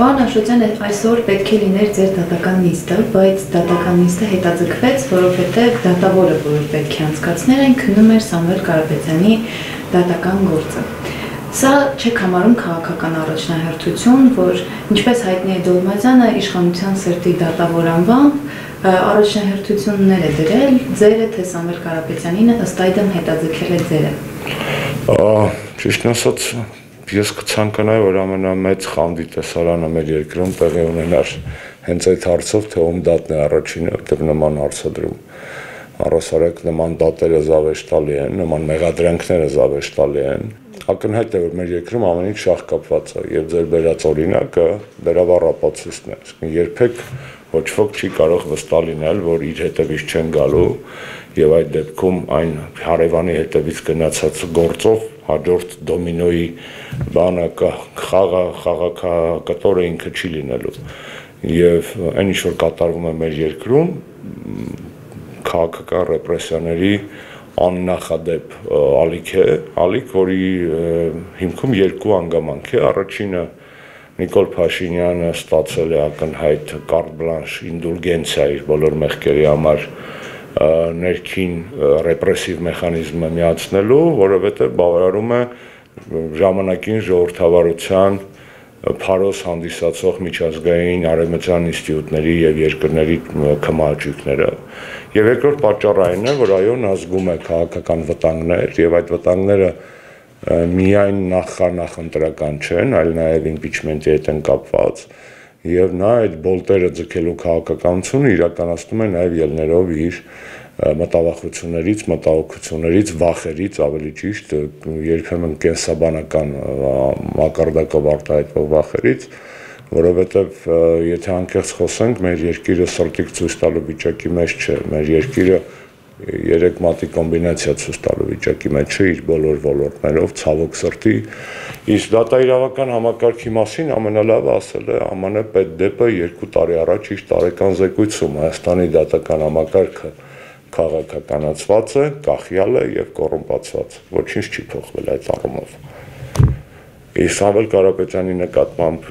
Պարոն Աշոտյան, այսօր պետք է լիներ ձեր դատական նիստը, բայց դատական նիստը հետաձգվեց, որովհետև դատավորը, որ պետք է անցկացներ, այն քննում էր Սամվել Կարապետյանի դատական գործը։ Սա չեք համարում քաղաքական առաջնահերթություն, որ ինչպես հայտնի է Դոլմազյանը իշխանության սրտի դատավոր անվամբ առաջնահերթություններ է դրել, ձերը թե Սամվել Կարապետյանինը ըստ այդմ հետաձգել է ձերը։ Ճիշտ ասած, ես կցանկանայի, որ ամենամեծ խանդի տեսարանը մեր երկրում տեղի ունենար հենց այդ հարցով, թե ում դատն է առաջինը, որտեղ նման հարցադրում առասարակ նման դատերը զավեշտալի են, նման մեղադրանքները զավեշտալի են։ Ակնհայտ է, որ մեր երկրում ամեն ինչ շահկապված է, եւ ձեր բերած օրինակը դրավառ ապացույցն է։ Երբեք ոչ ոք չի կարող վստահ լինել, որ իր հետևից չեն գալու եւ այդ դեպքում այն հարևանի հետևից գնացած գործով հաջորդ դոմինոյի բանը խաղակտորը ինքը չի լինելու եւ այն ինչ որ կատարվում է մեր երկրում քաղաքական ռեպրեսիաների աննախադեպ ալիք է, որի հիմքում երկու անգամանք է, առաջինը Նիկոլ Փաշինյանը ստացել է ակնհայտ կարտ բլանշ ինդուլգենցիա իր բոլոր մեղքերի համար ներքին ռեպրեսիվ մեխանիզմը միացնելու, որովհետև բավարարում է ժամանակին ժողովրդավարության փարոս հանդիսացող միջազգային արևմտյան ինստիտուտների եւ երկրների քմահաճույքները։ Եվ երկրորդ պատճառը այն է, որ այո, նա զգում է քաղաքական վտանգներ եւ այդ վտանգները միայն նախընտրական չեն, այլ նաեւ իմպիչմենտի հետ են կապված եւ նա այդ բոլտերը ձգելու քաղաքականությունը իրականացնում է նաեւ ելներով իր մտավախություններից, մտահոգություններից, վախերից, ավելի ճիշտ, երբեմն կենսաբանական մակարդակով արտահայտվող վախերից, որովհետեւ եթե անկեղծ խոսենք, մեր երկիրը սրտիկ ցույց տալու վիճակի մեջ չէ, մեր երկիրը երեք մատի կոմբինացիա ցույց տալու վիճակի մեջ չէ իր բոլոր ոլորտներով, ցավոք սրտի, իսկ դատաիրավական համակարգի մասին ամենալավը ասել է ԱՄՆ պետդեպը 2 տարի առաջ իր տարեկան զեկույցում Հայաստանի դատական համակարգը քաղաքականացված է, կախյալ է եւ կոռումպացված, ոչինչ չի փոխվել այդ առումով։ Իսկ Սամվել Կարապետյանի նկատմամբ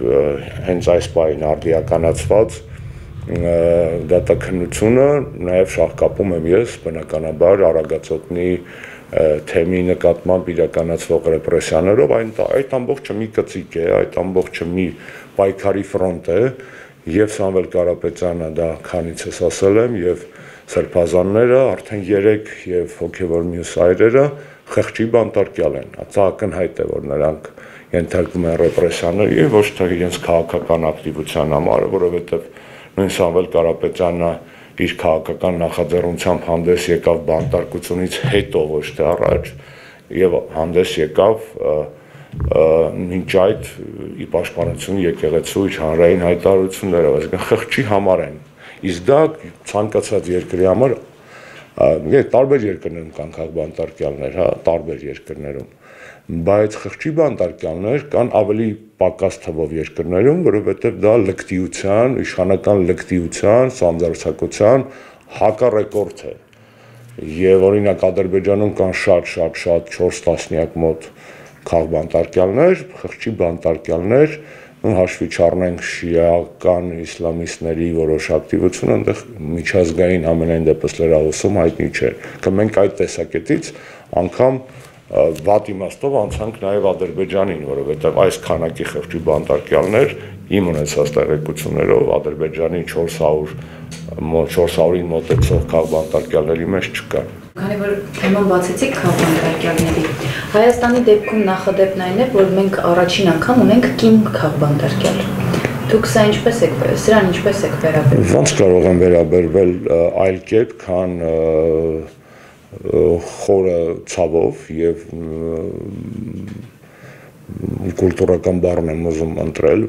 հենց այս պահին արդիականացված դատաքննությունը նաև շահկապում եմ ես բնականաբար Արագածոտնի թեմի նկատմամբ իրականացվող ռեպրեսիաներով, այդ ամբողջը մի կծիկ է, այդ ամբողջը մի պայքարի ֆրոնտ է եւ Սամվել Կարապետյանը դա քանիցս ասել եմ եւ սրբազանները արդեն 3 եւ հոգեվոր մյուս այրերը խղճի բանտարկյալ են, սա ակնհայտ է, որ նրանք ենթարկվում են ռեպրեսիաների եւ ոչ թե իրենց քաղաքական ակտիվության համար, որովհետեւ նույն Սամվել Կարապետյանը իր քաղաքական նախաձեռնությամբ հանդես եկավ բանտարկությունից հետո ոչ թե առաջ եւ հանդես եկավ մինչ այդ ի պաշտպանություն եկեղեցու իր հանրային հայտարարություններով, այսինքն խղճի համար են, իսկ դա ցանկացած երկրի համար տարբեր երկրներում կան քաղաքբանտարկյալներ, հա, տարբեր երկրներում, բայց խղճի բանտարկյալներ կան ավելի պակաս թվով երկրներում, որովհետև դա լկտիության, իշխանական լկտիության, սանձարձակության հակառեկորդ է։ Եվ օրինակ Ադրբեջանում կան շատ 4 տասնյակ մոտ քաղաքբանտարկյալներ, խղճի բանտարկյալներ, հաշվի չառնենք շիական իսլամիստների որոշ ակտիվություն, այնտեղ միջազգային ամենայն դեպս լրահոսում հայտնի չէ։ Մենք այդ տեսակետից անգամ վատ իմաստով անցանք նաև Ադրբեջանին, որովհետև այս քանակի խղճի բանտարկյալներ իմ ունեցած տեղեկություններով Ադրբեջանի 400-ին մոտեցող քաղաքբանտարկյալների մեջ չկան։ Քանի որ թեման բացեցիք քաղաքբանտարկյալների, Հայաստանի դեպքում նախադեպն այն է, որ մենք առաջին անգամ ունենք կին քաղաքբանտարկյալ։ Դուք սրան ինչպես եք վերաբերվել։ Ոնց կարող եմ վերաբերվել այլ կերպ, քան խորը ցավով եւ կուլտուրական բառն եմ ուզում ընտրել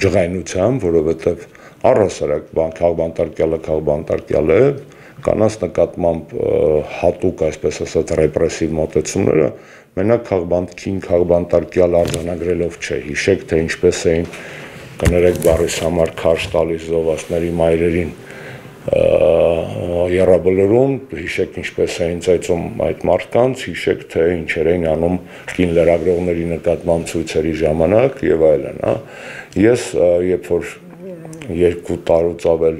ջղայնությամբ, որովհետեւ առհասարակ քաղաքբանտարկյալը կանանց նկատմամբ հատուկ, այսպես ասած, ռեպրեսիվ մոտեցումները մենակ քաղաքբանտարկյալ արձանագրելով չէ, հիշեք, թե ինչպես էին կներեք բառիս համար քարշ տալիս զովասների մայրերին Եռաբլուրում, հիշեք ինչպես էին ծայծում այդ մարդկանց, հիշեք թե ինչեր էին անում կին լրագրողների նկատմամբ ցույցերի ժամանակ եւ այլն, հա։ Ես երբ որ 2 տարուց ավել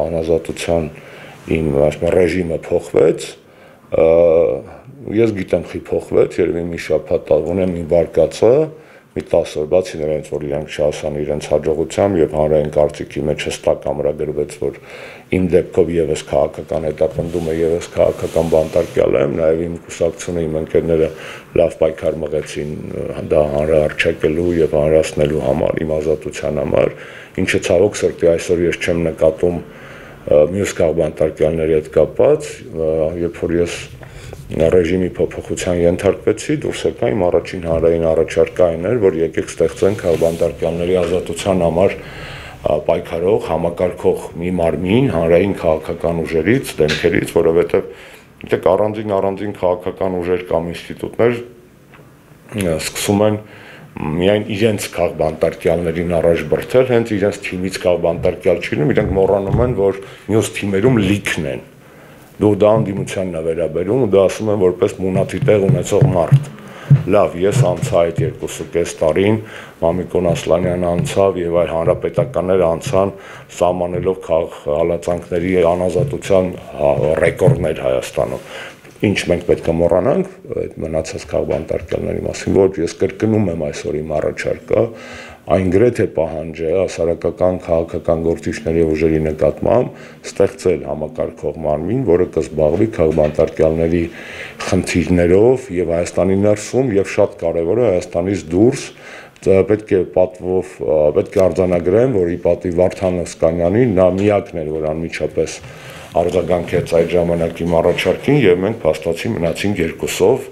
անազատության իմ ռեժիմը փոխվեց, ես գիտեմ խի փոխվեց, երևի մի շաբաթ ունեմ մի վարկածը, մի 10 օր բացի նրանց, որ իրանք չասան իրենց հաջողությամբ եւ հանրային կարծիքի մեջ հստակ ամրագրվեց, որ իմ դեպքով եւս քաղաքական հետապնդում է, եւս քաղաքական բանտարկյալ եմ, նաեւ իմ կուսակցությունը, իմ ընկերները լավ պայքար մղեցին դա հանրահռչակելու եւ հանրացնելու համար, իմ ազատության համար, ինչը ցավոք սրտի այսօր ես չեմ նկատում մյուս քաղաքբանտարկյալների հետ կապված, երբ որ ես ռեժիմի փոփոխության ենթարկվեցի, դուրս եկա իմ առաջին հանրային առաջարկը այն էր, որ եկեք ստեղծենք քաղաքբանտարկյալների ազատության համար պայքարող, համակարգող մի մարմին հանրային քաղաքական ուժերից, դեմքերից, որովհետև գիտեք առանձին քաղաքական ուժեր կամ ինստիտուտներ սկսում են միայն իրենց քաղաքբանտարկյալներին առաջ բրթել, հենց իրենց թիմից քաղաքբանտարկյալ չլինում, իրենք մոռանում են, որ մյուս թիմերում լիքն են։ Դու դա անդիմությանն է վերաբերում ու դա ասում են որպես մունաթի տեղ ունեցող մարդ։ Լավ, ես անցա այդ 2.5 տարին, Մամիկոն Ասլանյանը անցավ եւ այլ հանրապետականներ անցան սահմանելով հալածանքների անազատության ռեկորդներ Հայաստանում։ Ինչ մենք պետք է մոռանանք այդ մնացած քաղաքբանտարկյալների մասին, որ ես կրկնում եմ այսօր իմ առաջարկը, այն գրեթե պահանջ է հասարակական քաղաքական գործիչների ուժերի նկատմամբ ստեղծել համակարգող մարմին, որը կզբաղվի քաղաքբանտարկյալների խնդիրներով եւ Հայաստանի ներսում եւ շատ կարեւոր է Հայաստանից դուրս պետք է պատվով պետք է արձանագրեմ, որ ի պատիվ Վարդան Օսկանյանի նա միակն էր, որ անմիջապես արձագանքեց այդ ժամանակի առաջարկին եւ մենք փաստացի մնացինք երկուսով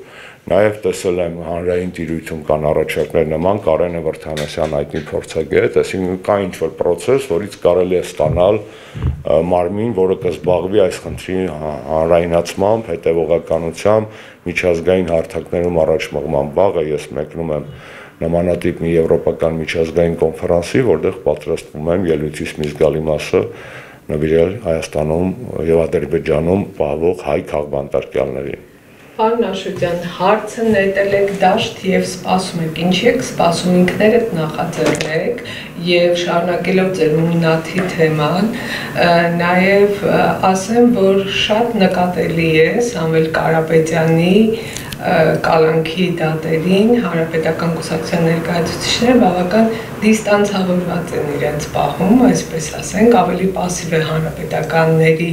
Նաև տեսել եմ հանրային տիրույթում կան առաջարկներ նման Կարենը Վրդանեսյան այդի փորձագետ, այսինքն կա ինչ-որ process, որից կարելի է ստանալ մարմին, որը կզբաղվի այս խնդրի հանրայնացմամբ, հետևողականությամբ, միջազգային հարթակներում առաջ մղման բաղը ես մեկնում եմ նմանատիպ մի եվրոպական միջազգային կոնֆերանսի, որտեղ պատրաստվում եմ ելույթից մի զգալի մասը նվիրել Հայաստանում եւ Ադրբեջանում պահվող հայ քաղաքբանտարկյալներին։ Պարոն Աշոտյան, հարցը նետել եք դաշտ եւ սպասում եք, ինչ եք սպասում ինքներդ նախաձեռնեք եւ շարունակելով ձեր մունաթի թեման, նաեւ ասեմ, որ շատ նկատելի է Սամվել Կարապետյանի կալանքի դատերին հանրապետական կուսակցության ներկայացուցիչները բավական դիստանցավորված են իրենց պահում, այսպես ասենք, ավելի պասիվ է հանրապետականների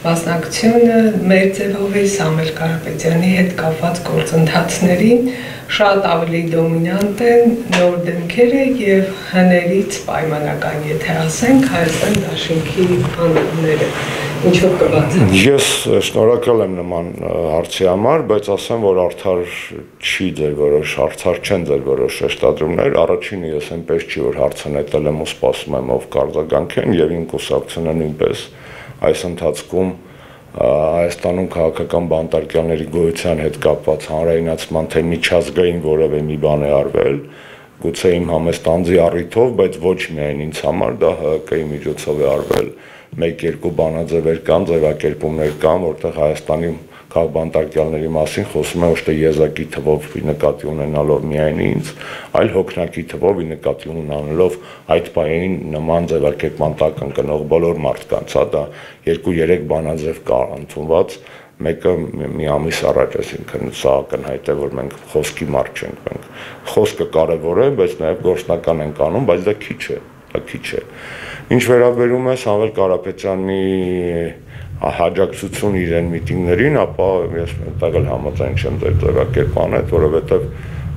մասնակցությունը մեր ձևով է Սամվել Կարապետյանի հետ կապված գործընթացներին շատ ավելի դոմինանտ են նոր դեմքերը եւ հներից պայմանական, եթե ասենք, Հայաստան դաշինքի անդամները։ Ինչով կբացեմ։ Ես շնորհակալ եմ նման հարցի համար, բայց ասեմ, որ արդար չի ձեր որոշ, արդար չեն ձեր որոշ շեշտադրումներ։ Առաջինը ես այնպես չի, որ հարցը նետել եմ ու սպասում եմ ով կարձագանքեն եւ իմ կուսակցությունը նույնպես այս ընթացքում Հայաստանում քաղաքական բանտարկյալների գոյության հետ կապված հանրայնացման թե միջազգային որևէ մի բան է արվել, գուցե իմ համեստ անձի առիթով, բայց ոչ միայն ինձ համար դա ՀԿ-ի միջոցով է արվել, մեկ-երկու բանաձևեր կան, ձևակերպումներ կան, որտեղ Հայաստանի քաղաքբանտարկյալների մասին խոսում է ոչ թե եզակի թվով նկատի ունենալով միայն ինձ, այլ հոգնակի թվով նկատի ունենալով այդ պահին նման ձևակերպման տակ ընկնող բոլոր մարդկանց, դա 2-3 բանաձև կա ընդունված, մեկը մի ամիս առաջ, այսինքն սա ակնհայտ է, որ մենք խոսքի մարդ չենք, մենք խոսքը կարևոր է, բայց նաև գործնական ենք անում, բայց դա քիչ է, Ինչ վերաբերում է Սամվել Կարապետյանի հաջակցություն իրեն միտինգներին, ապա ես այդտեղ էլ համաձայն չեմ ձեր ձևակերպման հետ, որովհետև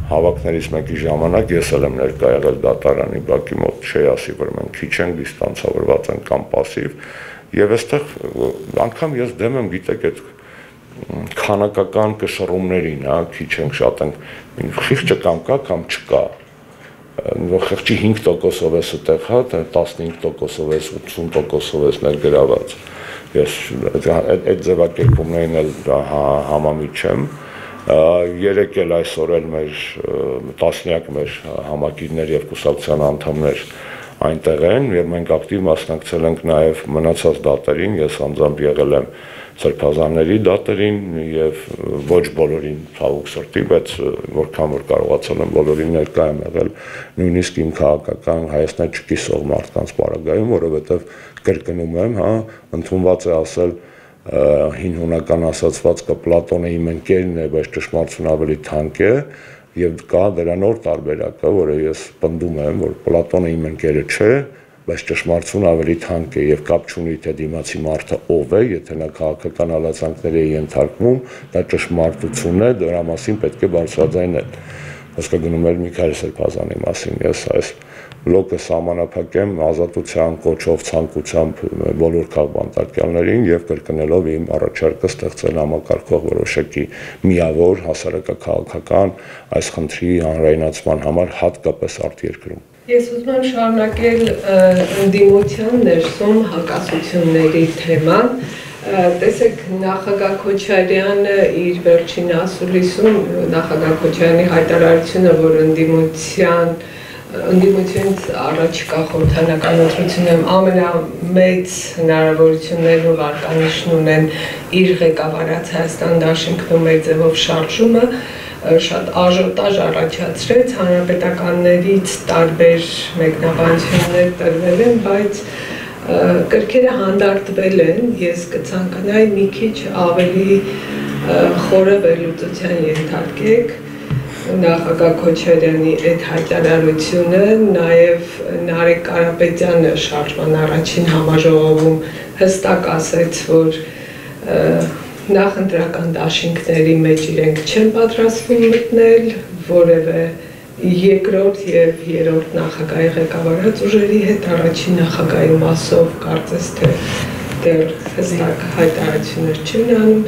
հավաքներից մեկի ժամանակ ես էլ եմ ներկա եղել դատարանի բակի մոտ, չի ասի, որ մենք քիչ ենք, դիստանցավորված ենք կամ պասիվ, եւ այստեղ անգամ ես դեմ եմ, գիտեք, այդ քանակական կշռումներին, քիչ ենք, շատ ենք, խիղճը կամ կա, կամ չկա, խղճի 5%-ով ես այդտեղ, 15%-ով ես, 80%-ով ես ներգրաված, ես այդ ձևակերպումներին էլ համամիջ չեմ, երեկ էլ այսօր էլ մեր տասնյակ մեր համակիրներ եւ կուսակցության անդամներ այնտեղ են եւ մենք ակտիվ մասնակցել ենք նաեւ մնացած դատերին, ես անձամբ եղել եմ սրբազանների դատերին եւ ոչ բոլորին ցավոք սրտի, բայց որքան որ կարողացել եմ բոլորին ներկա եմ եղել, նույնիսկ իմ քաղաքական Հայաստան չկիսող մարդկանց պարագայում, որովհետեւ կրկնում եմ, հա, ընդունված է ասել հին հունական ասացվածքը Պլատոնը իմ ընկերն է, բայց ճշմարտությունը ավելի թանկ է, եւ կա դրա նոր տարբերակը, որը ես պնդում եմ, որ Պլատոնը իմ ընկերը չէ, բայց ճշմարտությունը ավելի թանկ է եւ կապ չունի թե դիմացի մարդը ով է, եթե նա քաղաքական հալածանքների է ենթարկվում, դա ճշմարտություն է, դրա մասին պետք է բարձրաձայնել։ Հսկա գնում էր Միքայել Սրբազանի մասին, ես այս լոկը սահմանափակեմ ազատության կոչով ցանկությամբ բոլոր քաղբանտարկյալներին եւ կրկնելով իմ առաջարկը ստեղծել համակարգող որոշակի միավոր հասարակական այս խնդրի հանրայնացման համար հատկապես արտերկրում։ Ես ուզում եմ շարունակել ընդդիմության ներսում հակասությունների թեման։ Տեսեք, նախագահ Քոչարյանը իր վերջին ասուլիսում նախագահ Քոչարյանի հայտարարությունը, որ ընդդիմությունից առաջիկա խորհրդանական ընտրություններում ամենամեծ հնարավորություններն ու վարկանիշն ունեն իր ղեկավարած Հայաստան դաշինքն ու մեր ձևով շարժումը, շատ աժոտաժ առաջացրեց, հանրապետականներից տարբեր մեկնաբանություններ տրվել են, բայց կրքերը հանդարտվել են, ես կցանկանայի մի քիչ ավելի խորը վերլուծության ենթարկեք նախագահ Քոչարյանի այդ հայտարարությունը, նաև Նարեկ Կարապետյանը շարժման առաջին համաժողովում հստակ ասեց, որ նախընտրական դաշինքների մեջ իրենք չեն պատրաստվում մտնել, որևէ երկրորդ եւ երրորդ նախագահի ղեկավարած ուժերի հետ առաջին նախագահի մասով կարծես թե դեռ հստակ հայտարարություններ չեն անում։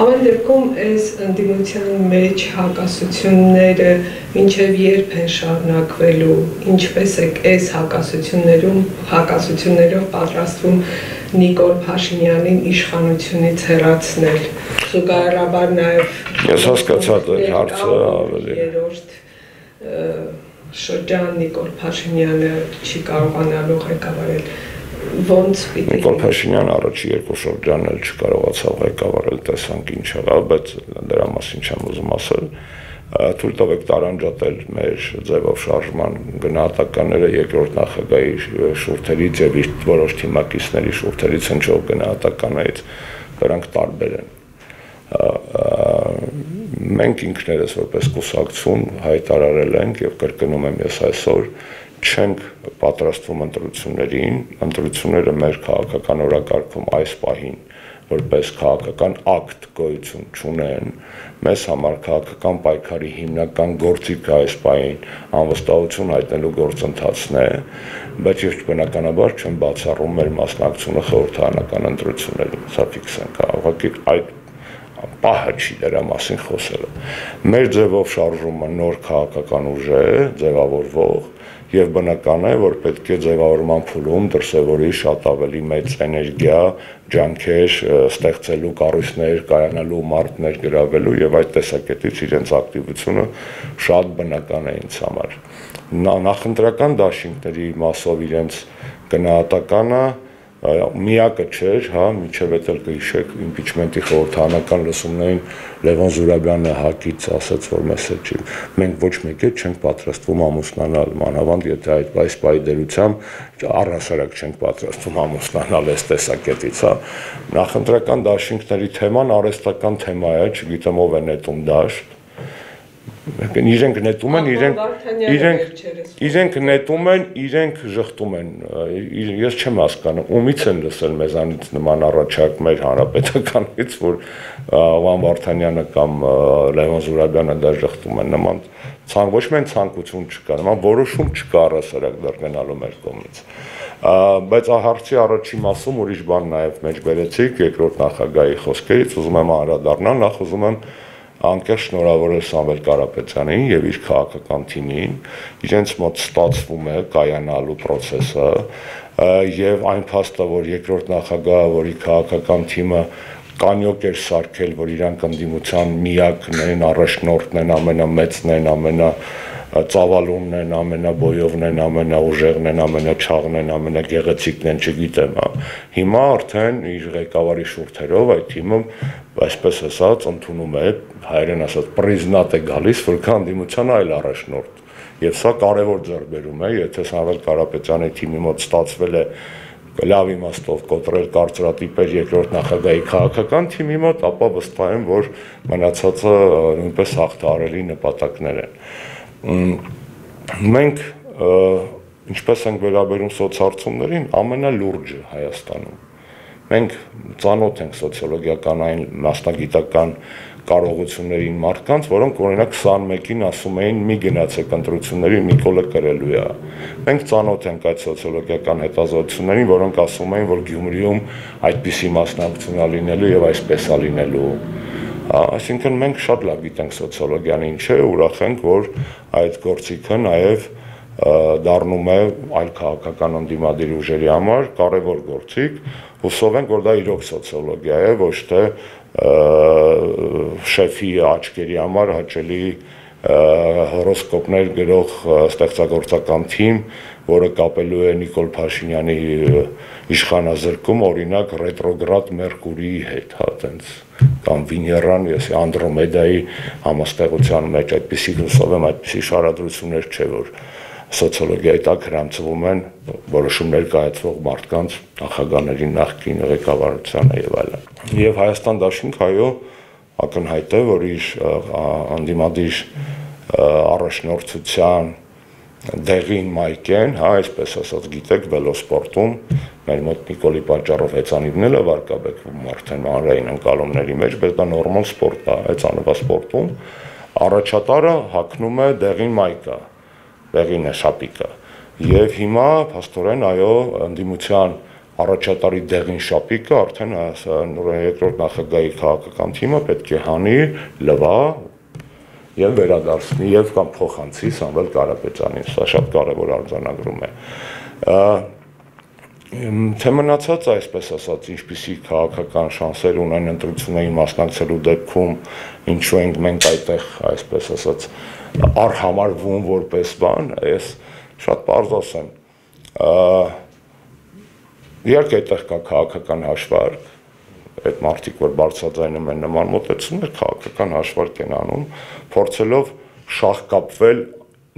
Ամեն դեպքում այս ընդդիմության մեջ հակասությունները մինչև երբ են շարունակվելու, ինչպես է այս հակասություններով պատրաստվում Նիկոլ Փաշինյանին իշխանությունից հեռացնել։ Զուգահեռաբար նաև ես հասկացա այդ հարցը ավելի երրորդ շրջան Նիկոլ Փաշինյանը չի կարողանալու ղեկավարել։ Ոնց պիտի Նիկոլ Փաշինյանը առաջի երկու շրջանն էլ չկարողացավ ղեկավարել, տեսանք ինչ եղավ, բայց դրա մասին չեմ ուզում ասել։ Թույլ տվեք տարանջատել մեր ձևով շարժման գնահատականները երկրորդ նախագահի շուրթերից եւ իր որոշ թիմակիցների շուրթերից հնչող գնահատականներից, դրանք տարբեր են։ Մենք ինքներս որպես կուսակցություն հայտարարել ենք եւ կրկնում եմ ես այսօր, չենք պատրաստվում ընտրություններին, ընտրությունները մեր քաղաքական օրակարգում այս պահին որպես քաղաքական ակտ գոյություն չունեն, մեզ համար քաղաքական պայքարի հիմնական գործիքը այս պահին անվստահություն հայտնելու գործընթացն է, բայց ես բնականաբար չեմ բացառում մեր մասնակցությունը խորհրդարանական ընտրություններին, սա ֆիքսենք, ուղղակի այդ պահը չի դրա մասին խոսելը։ Մեր ձևով շարժումը նոր քաղաքական ուժ է, ձևավորվող, եւ բնական է, որ պետք է ձևավորման փուլում դրսևորի շատ ավելի մեծ էներգիա, ջանքեր ստեղծելու կառույցներ, կայանալու մարդներ գրավելու եւ այդ տեսակետից իրենց ակտիվությունը շատ բնական է ինձ համար։ Նախընտրական դաշինքների մասով իրենց գնահատականը միակը չէր, հա, միջև էլ կհիշեք իմպիչմենտի խորհրդարանական լսումներին Լևոն Զուրաբյանը հակից ասաց, որ մեզ չի։ Մենք ոչ մեկը չենք պատրաստվում ամուսնանալ, մանավանդ եթե այս պահի դերությամբ առհասարակ չենք պատրաստվում ամուսնանալ այս տեսակետից, հա։ Նախընտրական դաշինքների թեման արհեստական թեմա է, չգիտեմ ով է նետում դաշտ։ Իրենք նետում են, իրենք նետում են, իրենք ժխտում են, ես չեմ հասկանում, ումից են լսել մեզանից նման առաջարկ մեր հանրապետականից, որ Վան Վարդանյանը կամ Լևոն Զուրաբյանը դա ժխտում են, նման ոչ միայն ցանկություն չկա, նման որոշում չկա առհասարակ դեռ գնալու մեր կողմից։ Բայց հարցի առաջին մասում ուրիշ բան նաև մեջ բերեցիք երկրորդ նախագահի խոսքերից, ուզում եմ անդրադառնալ, նախ ուզում եմ անկեղծ շնորհավորել Սամվել Կարապետյանին եւ իր քաղաքական թիմին, իրենց մոտ ստացվում է կայանալու process-ը եւ այն փաստը, որ երկրորդ նախագահը, որի քաղաքական թիմը կանյոկ էր սարքել, որ իրանք ընդդիմության միակն են, առաջնորդն են, ամենամեծն են, ծավալունն են, ամենաբոյովն են, ամենաուժեղն են, ամենաչաղն են, ամենագեղեցիկն են, չգիտեմ, հիմա արդեն իր ղեկավարի շուրթերով այդ թիմը, այսպես ասած, ընդունում է, հայերեն ասած, պրիզնատ է գալիս, որ կանդիմության այլ առաջնորդ։ Եվ սա կարևոր ձեռքբերում է, եթե Սամվել Կարապետյանի թիմի մոտ ստացվել է լավ իմաստով կոտրել կարծրատիպեր երկրորդ նախագահի քաղաքական թիմի մոտ, ապա վստահ եմ, որ մնացածը նույնպես հաղթահարելի նպատակներ են։ Մենք ինչպես ենք վերաբերում սոցհարցումներին, ամենալուրջը Հայաստանում։ Մենք ծանոթ ենք սոցիոլոգիական այն մասնագիտական կարողություններին մարդկանց, որոնք օրինակ 21-ին ասում էին մի գնացեք ընտրությունների Նիկոլը կրելու է։ Մենք ծանոթ ենք այդ սոցիոլոգիական հետազոտություններին, որոնք ասում էին, որ Գյումրիում այդպիսի մասնակցություն է լինելու եւ այսպես է լինելու։ Այսինքն մենք շատ լավ գիտենք սոցիոլոգիան ինչ է, ուրախ ենք, որ այդ գործիքը նաեւ դառնում է այլ քաղաքական ընդդիմադիր ուժերի համար կարևոր գործիք, հուսով ենք, որ դա իրոք սոցիոլոգիա է, ոչ թե շեֆի աչքերի համար հաճելի հորոսկոպներ գրող ստեղծագործական թիմ, որը կապելու է Նիկոլ Փաշինյանի իշխանազրկում, օրինակ ռետրոգրադ Մերկուրիի հետ, հա, տենց կամ Վիներան, Անդրոմեդայի համաստեղության մեջ, այդպիսի հուսով եմ, այդպիսի շարադրություններ չէ, որ սոցիոլոգիայի տակ հրամցվում են որոշումներ կայացվող մարդկանց նախագահների նախկին ղեկավարությանը եւ այլն։ Եվ Հայաստան դաշինք այո ակնհայտ է, որ իր անդիմադիր առաջնորդության դեղին մայկեն, հա, այսպես ասած, գիտեք, վելոսպորտում մեր մոտ Նիկոլի պատճառով հեծանիվն է վարկաբեկվում արդեն հանրային ընկալումների մեջ, բայց դա նորմալ սպորտ է, հեծանվա սպորտում առաջատարը հագնում է դեղին մայկա, դեղին է շապիկը, եւ հիմա փաստորեն այո ընդդիմության առաջատարի դեղին շապիկը արդեն երկրորդ նախագահի քաղաքական թիմը պետք է հանի, լվա եւ վերադարձնի եւ կամ փոխանցի Սամվել Կարապետյանին, սա շատ կարեւոր արձանագրում է։ Թե մնացած այսպես ասած ինչպիսի քաղաքական շանսեր ունեն ընտրություններին մասնակցելու դեպքում, ինչու ենք մենք այդտեղ այսպես ասած արհամարվում որպես բան, ես շատ պարզ ասեմ, իհարկե այդտեղ կա քաղաքական հաշվարկ, այդ մարդիկ, որ բարձրաձայնում են նման մոտեցումներ, քաղաքական հաշվարկ են անում, փորձելով շահկապվել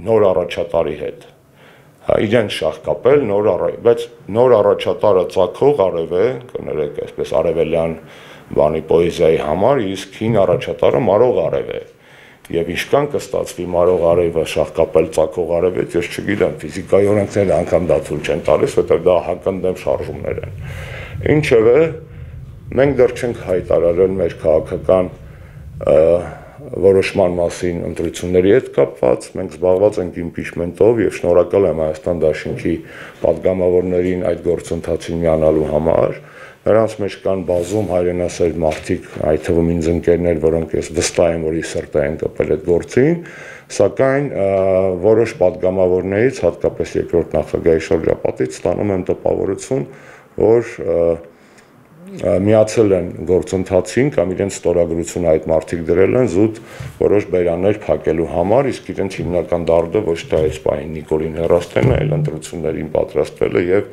նոր առաջատարի հետ, իրեն շահկապել, բայց նոր առաջատարը ծագող արև է, կներեք այսպես արևելյան բանի պոեզիայի համար, իսկ հին առաջատարը մարող արև է, եւ ինչքան կստացվի մարող արևը շահկապել ծագող արևից, ես չգիտեմ, ֆիզիկայի օրենքները անգամ դա ցույց չեն տալիս, որտեղ դա հակընդդեմ շարժումներ են։ Ինչևէ, մենք դեռ չենք հայտարարել մեր քաղաքական որոշման մասին ընտրությունների հետ կապված, մենք զբաղված ենք իմպիչմենտով եւ շնորհակալ եմ Հայաստան դաշինքի պատգամավորներին այդ գործընթացին միանալու համար։ Նրանց մեջ կան բազում հայրենասեր մարդիկ, այդ թվում ինձ ընկերներ, որոնք ես վստահ եմ, որ ի սրտե են կապել այդ գործին, սակայն որոշ պատգամավորներից, հատկապես երկրորդ նախագահի շրջապատից ստանում եմ տպավորություն, որ միացել են գործընթացին կամ իրենց ստորագրությունը այդ մարդիկ դրել են զուտ որոշ բերաններ փակելու համար, իսկ իրենց հիմնական դարդը ոչ թե այս պահին Նիկոլին հեռացնելն է, այլ ընտրություններին պատրաստվելը եւ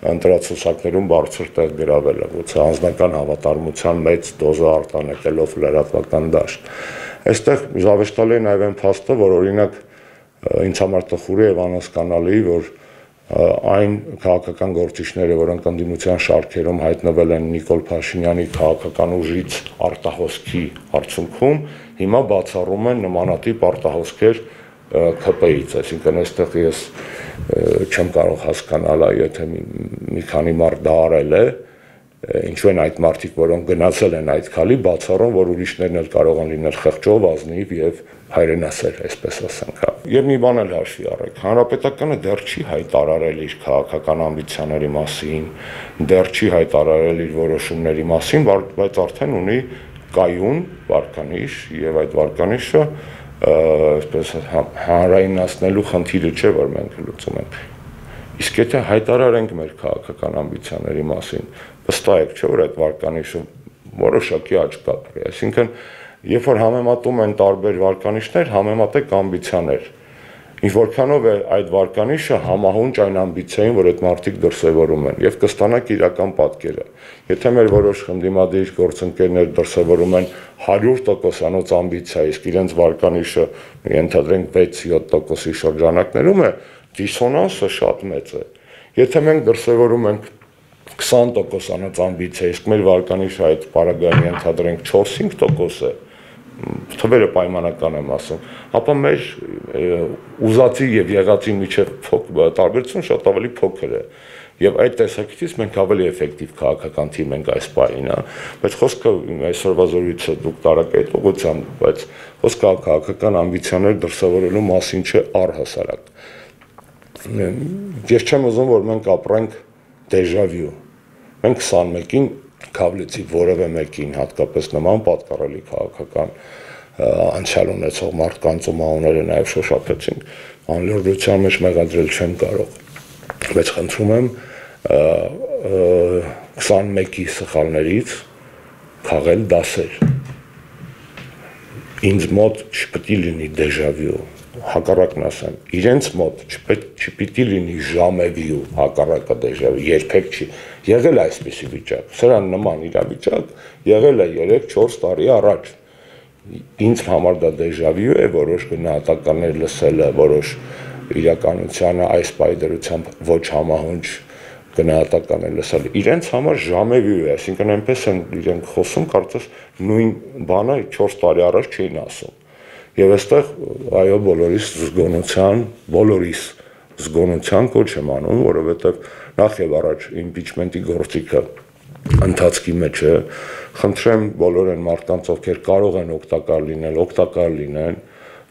ընտրացուցակներում բարձր տեղ գրավելը, ոչինչ անձնական հավատարմության մեծ դոզը արտանետելով լրատվական դաշտ։ Այստեղ զավեշտալի է նաեւ այն փաստը, որ օրինակ ինձ համար տխուր է եւ անհասկանալի, որ այն քաղաքական գործիչները, որոնք ընդդիմության շարքերում հայտնվել են Նիկոլ Փաշինյանի քաղաքական ուժից արտահոսքի արդյունքում, հիմա բացառում են նմանատիպ արտահոսքեր ԿՊ-ից, այսինքն այստեղ ես չեմ կարող հասկանալ, եթե մի քանի մարդ դա արել է, ինչու են այդ մարդիկ, որոնք գնացել են այդ քալի, բացառում, որ ուրիշներն էլ կարող են լինել խղճով, ազնիվ եւ հայրենասեր, այսպես ասենք, հա։ Եվ մի բան էլ հաշվի առեք, հանրապետականը դեռ չի հայտարարել իր քաղաքական ամբիցիաների մասին, դեռ չի հայտարարել իր որոշումների մասին, բայց արդեն ունի կայուն վարկանիշ եւ այդ վարկանիշը այսպես հանրայնացնելու խնդիրը չէ, որ մենք լուծում ենք։ Իսկ եթե հայտարարենք մեր քաղաքական ամբիցիաների մասին, վստահ եք, չէ՞ որ այդ վարկանիշը որոշակի աճ կապրի, այսինքն երբ որ համեմատում են տարբեր վարկանիշներ, համեմատեք ամբիցիաներ։ ինչ որքանով է այդ վարկանիշը համահունչ այն ամբիցիային, որ այդ մարդիկ դրսևորում են, եւ կստանաք իրական պատկերը։ Եթե մեր որոշ ընդդիմադիր գործընկերներ դրսևորում են 100%-անոց ամբիցիա, իսկ իրենց վարկանիշը ենթադրենք 6-7%-ի շրջանակներում է, դիսոնանսը շատ մեծ է։ Եթե մենք դրսևորում ենք 20%-անոց ամբիցիա, իսկ մեր վարկանիշը այդ պարագայում ենթադրենք 4-5% է, թվերը պայմանական եմ ասում, ապա մեր ուզածի եւ եղածի միջև տարբերությունը շատ ավելի փոքր է։ Եվ այդ տեսակետից մենք ավելի էֆեկտիվ քաղաքական թիմ ենք այս պահին, բայց խոսքը այսօրվա զրույցը դուք տարակայդ ուղղությամբ, բայց խոսքը քաղաքական ամբիցիաներ դրսևորելու մասին չէ առհասարակ։ Ես չեմ ուզում, որ մենք ապրենք դեժավյու։ Մենք 21-ին Քավլիցի որևէ մեկին հատկապես նման պատկառելի քաղաքական անցյալ ունեցող մարդկանց ու մահուները նաև շոշափեցին, անլրության մեջ մեղադրել չեմ կարող, բայց խնդրում եմ 21-ի սխալներից քաղել դասեր։ Ինձ մոտ չպետք է լինի դեժավյու, հակառակն ասեմ, իրենց մոտ չպետք է լինի ժամևյու, հակառակը դեժավյու, երբեք չի եղել այսպիսի վիճակ, սրան նման իրավիճակ եղել է 3-4 տարի առաջ։ Ինձ համար դա դեժավյու է, որոշ գնահատականներ լսելը, որոշ իրականությանը այս պայդրությամբ ոչ համահունչ գնահատականներ լսելը, իրենց համար ժամևյու է, այսինքն այնպես են իրենք խոսում, կարծես նույն բանը 4 տարի առաջ չէին ասում։ Եվ այստեղ այո բոլորիս զգոնության կոչ եմ անում, որովհետև նախ եւ առաջ իմպիչմենտի գործիքը ընթացքի մեջ է, խնդրեմ բոլոր այն մարդկանց, ովքեր կարող են օգտակար լինեն,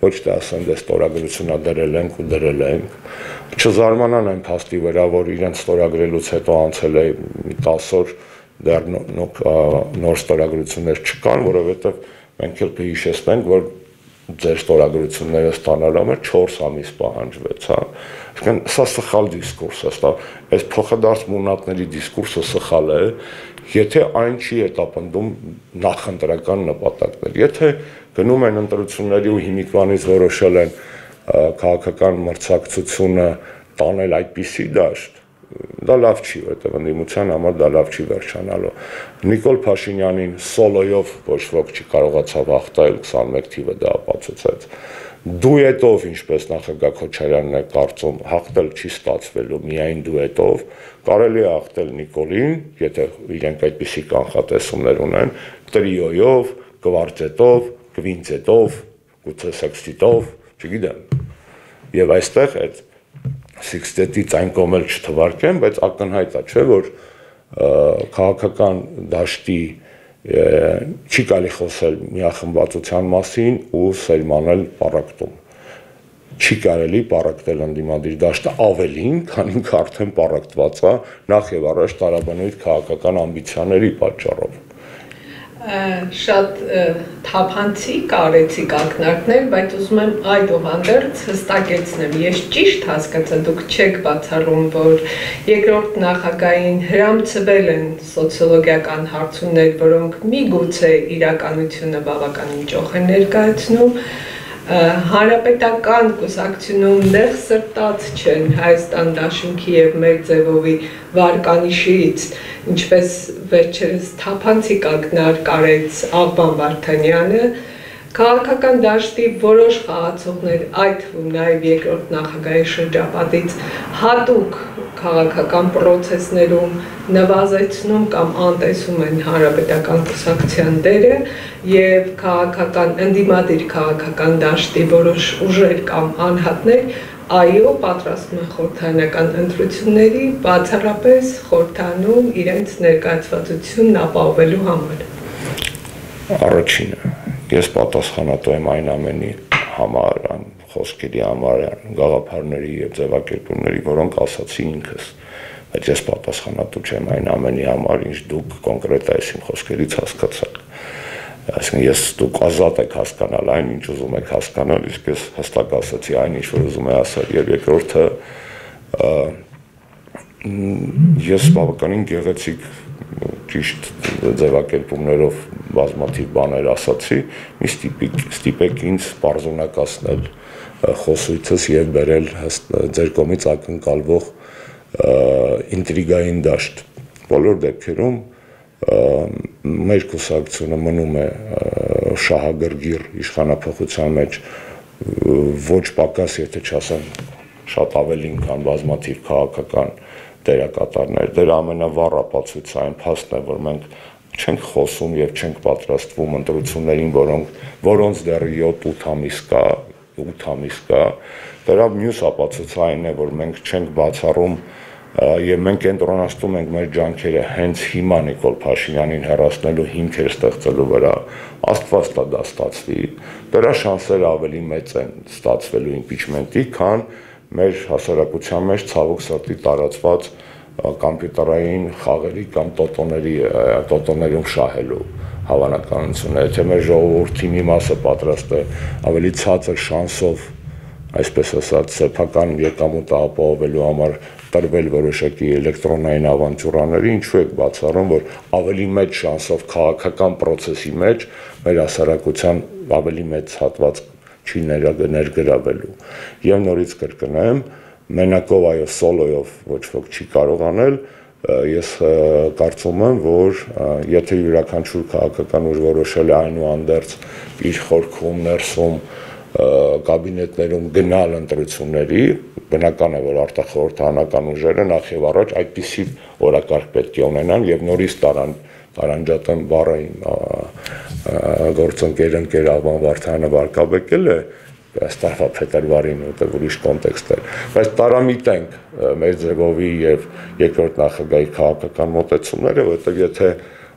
ոչ թե ասեն դե ստորագրությունա դրել ենք ու դրել ենք, չզարմանան այն փաստի վրա, որ իրենց ստորագրելուց հետո անցել է 10 օր, դեռ նոր ստորագրություններ չկան, որովհետև մենք էլ կհիշեցնենք, որ ձեր ստորագրությունները ստանալու համար 4 ամիս պահանջվեց, հա։ Այսինքն սա սխալ դիսկուրս է, այս փոխադարձ մունատների դիսկուրսը սխալ է, եթե այն չի հետապնդում նախընտրական նպատակներ։ Եթե գնում են ընտրությունների ու հիմիկվանից որոշել են քաղաքական մրցակցությունը տանել այդպիսի դաշտ, դա լավ չի, որտեղ ընդդիմության համար դա լավ չի վերջանալու։ Նիկոլ Փաշինյանին սոլոյով ոչ ոք չի կարողացավ հաղթել, 21 թիվը դա ապացուցեց։ Դուետով, ինչպես նախագահ Քոչարյանն է կարծում, հաղթել չի ստացվելու, միայն դուետով, կարելի է հաղթել Նիկոլին, եթե իրենք այդպիսի կանխատեսումներ ունեն, տրիոյով, կվարտետով, կվինտետով, գուցե սեքստիտով, չգիտեմ։ Եվ այստեղ այդ սիքստետից այն կողմ էլ չթվարկեմ, բայց ակնհայտ է, չէ, որ քաղաքական դաշտի չի կարելի խոսել միախմբվածության մասին ու սերմանել պառակտում։ Չի կարելի պառակտել ընդդիմադիր դաշտը ավելին, քան ինքը արդեն պառակտված է, նախ եւ առաջ տարաբնույթ քաղաքական ամբիցիաների պատճառով։ Շատ թափանցիկ արեցիք ակնարկներ, բայց ուզում եմ այդուհանդերձ հստակեցնեմ, ես ճիշտ հասկացա, դուք չեք բացառում, որ երկրորդ նախագահին հրամցվել են սոցիոլոգիական հարցումներ, որոնք միգուցե իրականությունը բավականին ճոխ են ներկայացնում, Հանրապետական կուսակցությունում նեղ սրտած չեն Հայաստան դաշինքի եւ մեր ձևովի վարկանիշից, ինչպես վերջերս թափանցիկ ակնարկ արեց Աղբան Վարդանյանը, քաղաքական դաշտի որոշ խաղացողներ, այդ թվում նաև երկրորդ նախագահի շրջապատից հատուկ քաղաքական պրոցեսներում նվազեցնում կամ անտեսում են հանրապետական կուսակցության դերը եւ քաղաքական ընդդիմադիր քաղաքական դաշտի որոշ ուժեր կամ անհատներ այո պատրաստում են խորհրդարանական ընտրությունների բացառապես խորհրդանում իրենց ներկայացվածությունն ապահովելու համար։ Առաջինը ես պատասխանատու եմ այն ամենի համար, խոսքերի համար, գաղափարների եւ ձևակերպումների, որոնք ասացի ինքս, բայց ես պատասխանատու չեմ այն ամենի համար, ինչ դուք կոնկրետ այս իմ խոսքերից հասկացաք։ Այսինքն ես դուք ազատ եք հասկանալ այն, ինչ ուզում եք հասկանալ, իսկ ես հստակ ասացի այն, ինչ որ ուզում եմ ասել, եւ երկրորդը ես բավականին գեղեցիկ ճիշտ ձևակերպումներով բազմաթիվ բաներ ասացի, մի ստիպեք ինձ պարզունակացնել խոսույցս եւ բերել ձեր կողմից ակնկալվող ինտրիգային դաշտ։ Բոլոր դեպքերում մեր կուսակցությունը մնում է շահագրգիռ իշխանափոխության մեջ ոչ պակաս, եթե չասեմ, շատ ավելին, քան բազմաթիվ քաղաքական դերակատարներ։ Դրա ամենավառ ապացույցը փաստն է, որ մենք չենք խոսում եւ չենք պատրաստվում ընտրություններին, որոնց դեռ 7-8 ամիս կա, դրա մյուս ապացույցը այն է, որ մենք չենք բացառում եւ մենք կենտրոնացնում ենք մեր ջանքերը հենց հիմա Նիկոլ Փաշինյանին հեռացնելու հիմքեր ստեղծելու վրա, Աստված տա դա ստացվի, դրա շանսերը ավելի մեծ են ստացվելու իմպիչմենտի, քան մեր հասարակության մեջ ցավոք սրտի տարածված կոմպյուտերային խաղերի կամ տոտոներում շահելու հավանականությունը, եթե մեր ժողովրդի մի մասը պատրաստ է ավելի ցածր շանսով, այսպես ասած, սեփական եկամուտը ապահովելու համար տրվել որոշակի էլեկտրոնային ավանտյուրաների, ինչու եք բացառում, որ ավելի մեծ շանսով քաղաքական process-ի մեջ մեր հասարակության ավելի մեծ հատված չի ներգրավելու։ Եվ նորից կրկնեմ, մենակով այո սոլոյով ոչ ոք չի կարող անել, ես կարծում եմ, որ եթե յուրաքանչյուր քաղաքական ուժ որոշել է այնուհանդերձ իր խորքում ներսում կաբինետներում գնալ ընտրությունների, բնական է, որ արտախորհրդարանական ուժերը նախ եւ առաջ այդպիսի օրակարգ պետք է ունենան եւ նորից տարանջատեմ բառային գործընկեր Աղբան Վարդանը վարկաբեկել է այս տարվա փետրվարին, որտեղ ուրիշ կոնտեքստ էր, բայց տարամիտենք մեր ձևովի եւ երկրորդ նախագահի քաղաքական մոտեցումները, որտեղ եթե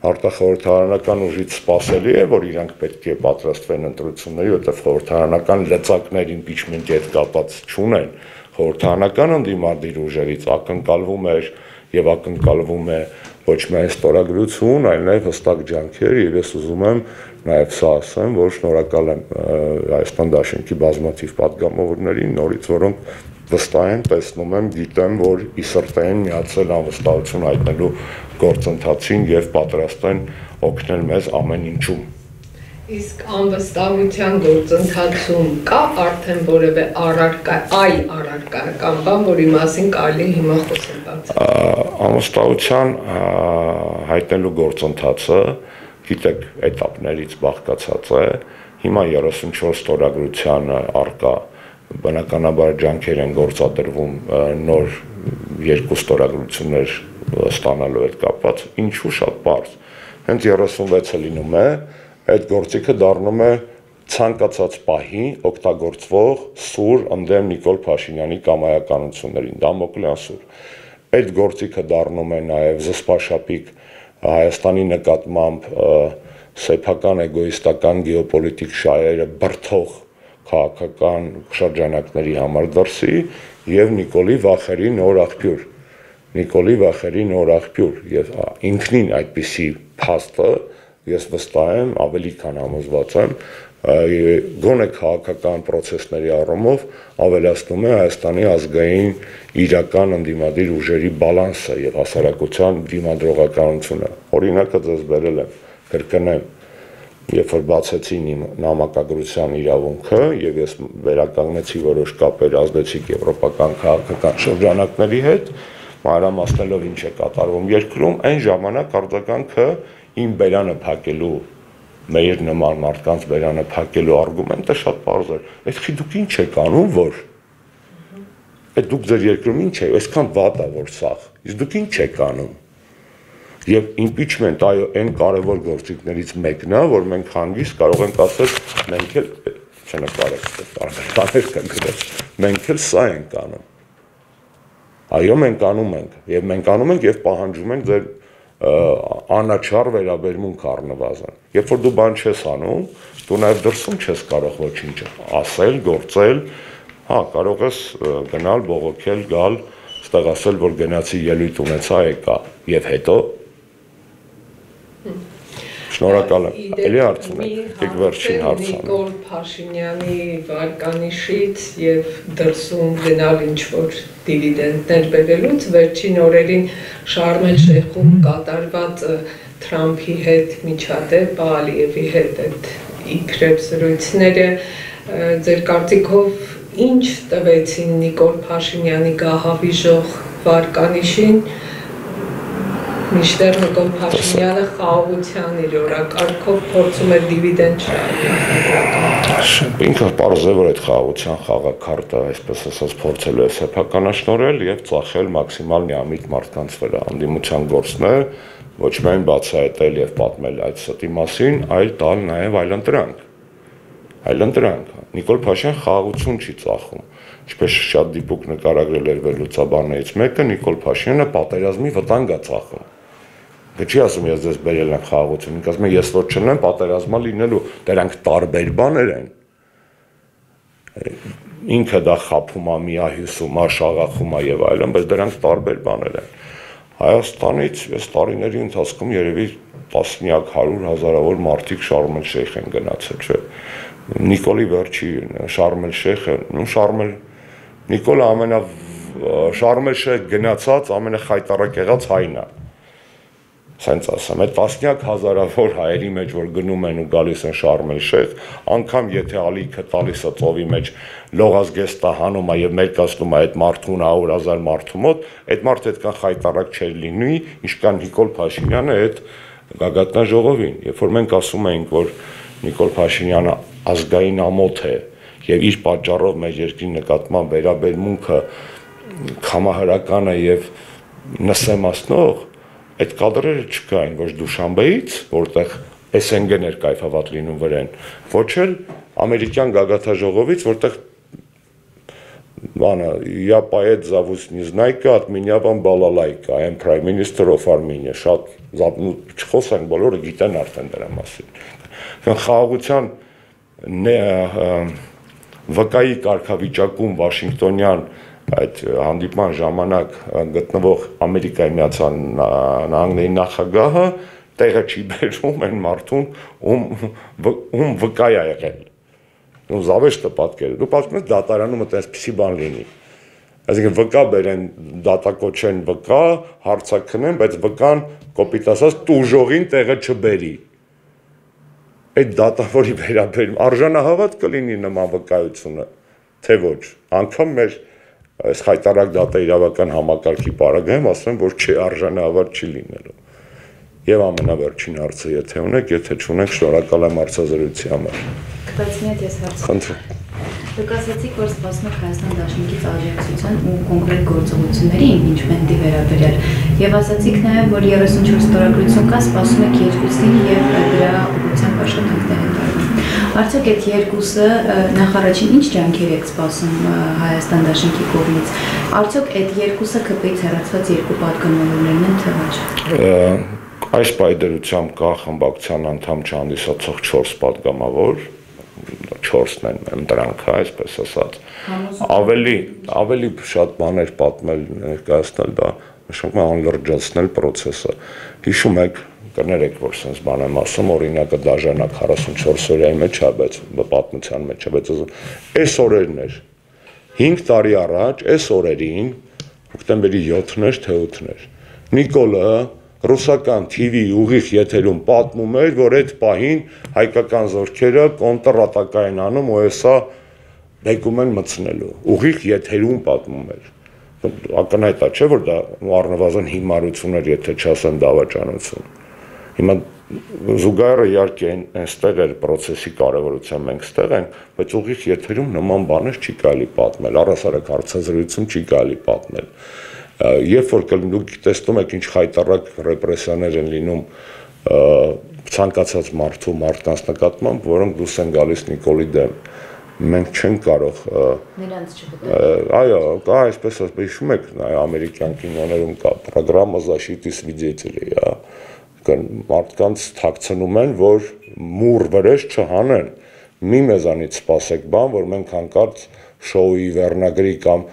արտախորհրդարանական ուժից սպասելի է, որ իրանք պետք է պատրաստվեն ընտրությունների, որտեղ խորհրդարանական լծակներ իմպիչմենտի հետ կապած չունեն, խորհրդարանական ընդդիմադիր ուժերից ակնկալվում էր եւ ակնկալվում է ոչ միայն ստորագրություն, այլ նաեւ հստակ ջանքեր, եւ ես ուզում եմ նաեւ սա ասեմ, որ շնորհակալ եմ Հայաստան Դաշնքի բազմաթիվ պատգամավորներին, նորից որոնք վստահ են, տեսնում եմ, գիտեմ, որ ի սրտե են միացել անվստահություն հայտնելու գործընթացին եւ պատրաստ են օգնել մեզ ամեն ինչում։ Իսկ անվստահության գործընթացում կա արդեն որևէ առարկայական բան, որի մասին կարելի հիմա խոսել բացատրել։ Անվստահության հայտնելու գործընթացը, գիտեք, էտապներից բաղկացած է։ Հիմա 34 ստորագրության առկա բնականաբար ջանքեր են գործադրվում նոր 2 ստորագրություններ ստանալու հետ կապված, ինչու շատ պարզ։ Հենց 36-ը լինում է, այդ գործիքը դառնում է ցանկացած պահի օգտագործվող սուր ընդդեմ Նիկոլ Փաշինյանի կամայականություններին, Դամոկլյան սուր։ Այդ գործիքը դառնում է նաև զսպաշապիկ Հայաստանի նկատմամբ սեփական էգոիստական գեոպոլիտիկ շահերը բրդող քաղաքական շրջանակների համար դրսի եւ Նիկոլի վախերի նոր աղբյուր եւ ինքնին այդպիսի փաստը ես վստահ եմ, ավելի քան համոզված եմ, գոնե քաղաքական process-ների առումով ավելացնում է Հայաստանի ազգային իրական ընդդիմադիր ուժերի բալանսը եւ հասարակության դիմադրողականությունը։ Օրինակը ձեզ բերել եմ, կրկնեմ, երբ որ բացեցի նամակագրության իրավունքը եւ ես վերականգնեցի որոշ կապեր, ազդեցիկ եվրոպական քաղաքական շրջանակների հետ, մանրամասնելով ինչ է կատարվում երկրում, այն ժամանակ արձագանքը իմ բերանը փակելու, մեր նման մարդկանց բերանը փակելու արգումենտը շատ պարզ էր։ Այսինքն դուք ինչ եք անում, որ այդ դուք ձեր երկրում ինչ եք, այսքան վատ է որ սաղ, իսկ դուք ինչ եք անում։ Եվ impeachment այո, այն կարևոր գործիքներից մեկն է, որ մենք հանգիստ կարող ենք ասել, մենք էլ մենք էլ սա ենք անում։ Այո, մենք անում ենք, եւ մենք անում ենք եւ պահանջում ենք ձեր անաչառ վերաբերմունք առնվազն։ Երբ որ դու բան չես անում, դու նաև դրսում չես կարող ոչինչ ասել, գործել, հա, կարող ես գնալ, բողոքել, գալ, ստեղ ասել, որ գնացի ելույթ ունեցա, եկա, եւ հետո շնորհակալ եմ։ Էլի հարց ունեք, եք վերջին հարցը։ Նիկոլ Փաշինյանի վարկանիշից եւ դրսում գնալ ինչ-որ դիվիդենդներ բերելուց վերջին օրերին Շարմ էլ-Շեյխում կատարված Թրամփի հետ միջադեպ, Ալիևի հետ այդ իբրև զրույցները ձեր կարծիքով ինչ տվեցին Նիկոլ Փաշինյանի գահավիժող վարկանիշին, մինչդեռ Նիկոլ Փաշինյանը խաղաղության իր օրակարգով փորձում է դիվիդենդ շահել։ Ինքը պարզ է, որ այդ խաղաղության խաղաքարտը, այսպես ասած, փորձելու է սեփականաշնորհել եւ ծախել մաքսիմալ միամիտ մարդկանց վրա։ Անդիմության գործն է ոչ միայն բացահայտել եւ պատմել այդ ստի մասին, այլ տալ նաեւ այլընտրանք։ Նիկոլ Փաշինյանը խաղաղություն չի ծախում։ Ինչպես շատ դիպուկ նկարագրել էր վերլուծաբաններից մեկը, Նիկոլ Փաշինյանը պատերազմի վտանգ է ծախում։ Չի ասում ես ձեզ բերել են խաղաղություն, ինքը ասում է ես որ չնեմ պատերազմա լինելու, դրանք տարբեր բաներ են։ Ինքը դա խափում է, միահյուսում է, շաղախում է եւ այլն, բայց դրանք տարբեր բաներ են։ Հայաստանից այս տարիների ընթացքում երևի տասնյակ, 100,000-ավոր մարդիկ Շարմ էլ-Շեյխ են գնացել, չէ։ Նիկոլի վերջի Շարմ էլ-Շեյխը, Նիկոլը Շարմ էլ-Շեյխ գնացած ամենախայտառակ եղած հայն է։ Սենց ասեմ, այդ տասնյակ հազարավոր հայերի մեջ, որ գնում են ու գալիս են Շարմ էլ-Շեյխ, անգամ եթե ալիքը տալիս է ծովի մեջ լողազգեստը հանում է եւ մերկացնում է այդ մարդուն 100,000 մարդու մոտ, այդ մարդը այդքան խայտառակ չէր լինի, ինչքան Նիկոլ Փաշինյանը այդ գագաթնաժողովին, երբ որ մենք ասում էինք, որ Նիկոլ Փաշինյանը ազգային ամոթ է եւ իր պատճառով մեր երկրի նկատմամբ վերաբերմունքը կամահարական է եւ նսեմացնող, այդ կադրերը չկային ոչ Դուշանբեից, որտեղ SNG-ն էր կայֆավատ լինում վրան, ոչ էլ ամերիկյան գագաթնաժողովից, որտեղ я поэт, зовусь Незнайка, от меня вам балалайка, I am Prime Minister of Armenia, շատ չխոսենք, բոլորը գիտեն արդեն դրա մասին։ Խաղաղության վկայի կարգավիճակում Վաշինգտոնյան այդ հանդիպման ժամանակ գտնվող Ամերիկայի Միացյալ Նահանգների նախագահը տեղը չի բերում այն մարդուն, ում վկա է եղել։ Զավեշտը պատկերը։ Դու պատմում ես դատարանում այդպիսի բան լինի։ Այսինքն վկա բերեն, դատակոչեն վկա, հարցաքնեն, բայց վկան կոպիտ ասած տուժողին տեղը չբերի։ Այդ դատավորի վերաբերում արժանահավատ կլինի նման վկայությունը, թե ոչ։ Անգամ մեր այս խայտարակ դատաիրավական համակարգի պարագայում ասեմ, որ չի արժանահավատ չի լինելու։ Եվ ամենավերջին հարցը եթե ունեք, եթե չունեք, շնորհակալ եմ հարցազրույցի համար։ Կտացնի այդ ես հարցը։ Խնդրում։ Դուք ասացիք, որ սպասում եք Հայաստան Դաշնիկից աջակցության ու կոնկրետ գործողությունների իմպիչմենտի վերաբերյալ։ Եվ ասացիք նաև, որ 34 ստորագրություն կա, սպասում եք երկուսին եւ դրա ուղղությամբ աշխատանքներ են տարվում։ Արդյոք այդ երկուսը նախարարին ինչ ջանքեր եք սպասում Հայաստան Դաշնիկի կողմից։ Արդյոք այդ երկուսը ԿՊ-ից հեռացված երկու պատգամավորներն են թե ոչ։ Այս պայդերությամբ կա խմբակցության անդամ չհանդիսացող 4 պատգամավոր, 4-ն են ընտրանքը, այսպես ասած։ Ավելի շատ բաներ պատմել, ներկայացնել դա, նշանակում է անլրջացնել process-ը։ Հիշում եք, կներեք, որ sense բան եմ ասում, օրինակը դաժանակ 44 օրյայի մեջ է, բայց պատմության մեջ է, բայց այս օրերն էր 5 տարի առաջ, այս օրերին, հոկտեմբերի 7-ն էր, թե 8-ն էր։ Նիկոլը ռուսական TV ուղիղ եթերում պատմում էր, որ այդ պահին հայկական զորքերը կոնտրատակա են անում ու հեսա բեկում են մտցնելու։ Ուղիղ եթերում պատմում էր։ Ակնհայտ է, չէ՞ որ դա առնվազն հիմարություն էր, եթե չասեմ դավաճանություն։ Հիմա զուգահեռը իհարկե այնտեղ էր process-ի կարևորության մենք ստեղ ենք, բայց ուղիղ եթերում նման բաներ չի կարելի պատմել, առհասարակ հարցազրույցում չի կարելի պատմել։ Երբ որ դուք տեսնում եք ինչ խայտառակ ռեպրեսիաներ են լինում ցանկացած մարդկանց նկատմամբ, որոնք դուրս են գալիս Նիկոլի դեմ, մենք չենք կարող նրանց չգտել։ Այո, կա այսպես ասած, հիշում եք, ամերիկյան կինոներում կա պրոգրամա «Защиты свидетелей», մարդկանց թաքցնում են, որ մուռ վրեժ չհանեն, մի մեզանից սպասեք բան, որ մենք հանկարծ շոուի վերնագրի կամ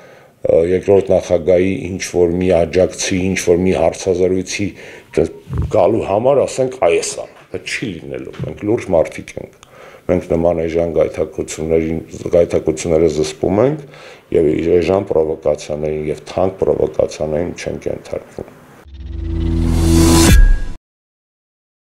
երկրորդ նախագահի ինչ-որ մի աջակցի, ինչ-որ մի հարցազրույցի գալու համար ասենք այսա, դա չի լինելու, մենք լուրջ մարդիկ ենք, մենք նման էժան գայթակղությունները զսպում ենք եւ էժան պրովոկացիաներին եւ թանկ պրովոկացիաներին չենք ենթարկվում։